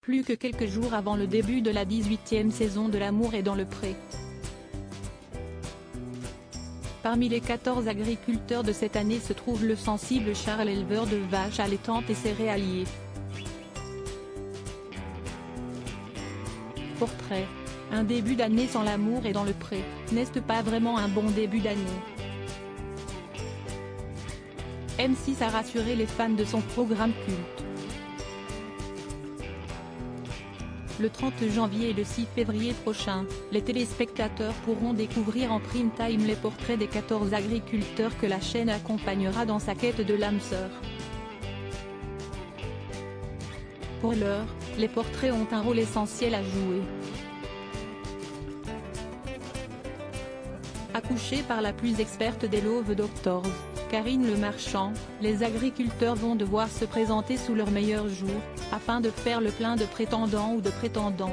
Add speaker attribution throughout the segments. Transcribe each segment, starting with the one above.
Speaker 1: Plus que quelques jours avant le début de la 18e saison de L'amour est dans le pré. Parmi les 14 agriculteurs de cette année se trouve le sensible Charles, éleveur de vaches allaitantes et céréalier. Portrait. Un début d'année sans L'amour est dans le pré, n'est-ce pas vraiment un bon début d'année? M6 a rassuré les fans de son programme culte. Le 30 janvier et le 6 février prochain, les téléspectateurs pourront découvrir en prime time les portraits des 14 agriculteurs que la chaîne accompagnera dans sa quête de l'âme sœur. Pour l'heure, les portraits ont un rôle essentiel à jouer. Accouchés par la plus experte des Love Doctors, Karine Le Marchand, les agriculteurs vont devoir se présenter sous leur meilleur jour, afin de faire le plein de prétendants ou de prétendantes.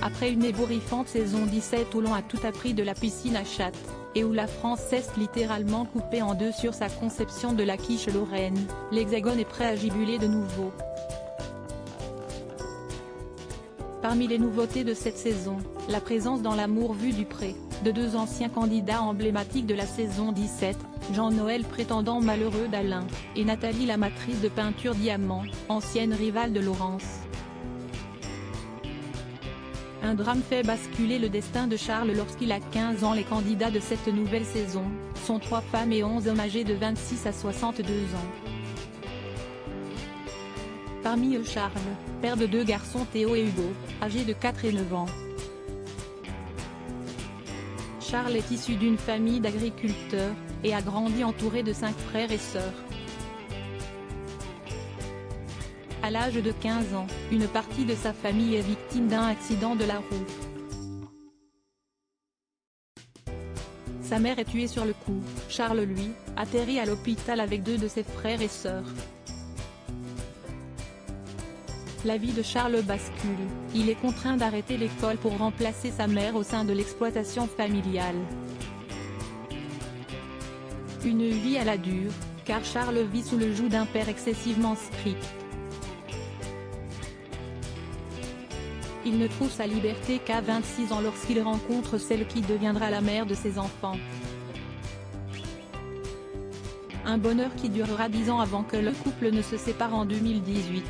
Speaker 1: Après une ébouriffante saison 17 où l'on a tout appris de la piscine à chatte, et où la France s'est littéralement coupée en deux sur sa conception de la quiche lorraine, l'Hexagone est prêt à gibuler de nouveau. Parmi les nouveautés de cette saison, la présence dans L'amour vu du pré, de deux anciens candidats emblématiques de la saison 17, Jean-Noël prétendant malheureux d'Alain, et Nathalie l'amatrice de peinture diamant, ancienne rivale de Laurence. Un drame fait basculer le destin de Charles lorsqu'il a 15 ans. Les candidats de cette nouvelle saison sont 3 femmes et 11 hommes âgés de 26 à 62 ans. Parmi eux Charles, père de 2 garçons Théo et Hugo, âgés de 4 et 9 ans. Charles est issu d'une famille d'agriculteurs, et a grandi entouré de 5 frères et sœurs. À l'âge de 15 ans, une partie de sa famille est victime d'un accident de la route. Sa mère est tuée sur le coup, Charles lui, atterrit à l'hôpital avec 2 de ses frères et sœurs. La vie de Charles bascule, il est contraint d'arrêter l'école pour remplacer sa mère au sein de l'exploitation familiale. Une vie à la dure, car Charles vit sous le joug d'un père excessivement strict. Il ne trouve sa liberté qu'à 26 ans lorsqu'il rencontre celle qui deviendra la mère de ses enfants. Un bonheur qui durera 10 ans avant que le couple ne se sépare en 2018.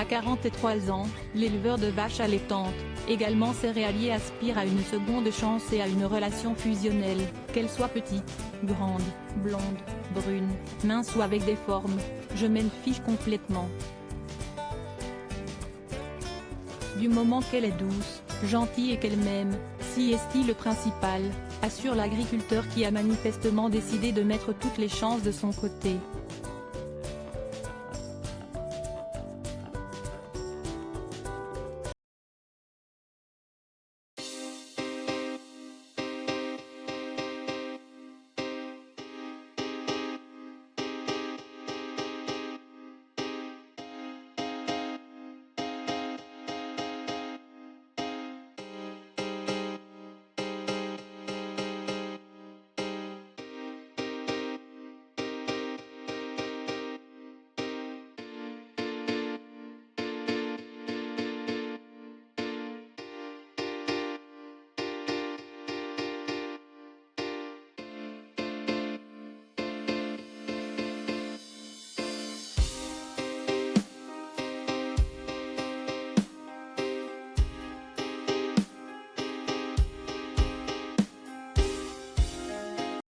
Speaker 1: À 43 ans, l'éleveur de vaches allaitantes, également céréalier, aspire à une seconde chance et à une relation fusionnelle, qu'elle soit petite, grande, blonde, brune, mince ou avec des formes, je m'en fiche complètement. Du moment qu'elle est douce, gentille et qu'elle m'aime, si est-il le principal, assure l'agriculteur qui a manifestement décidé de mettre toutes les chances de son côté.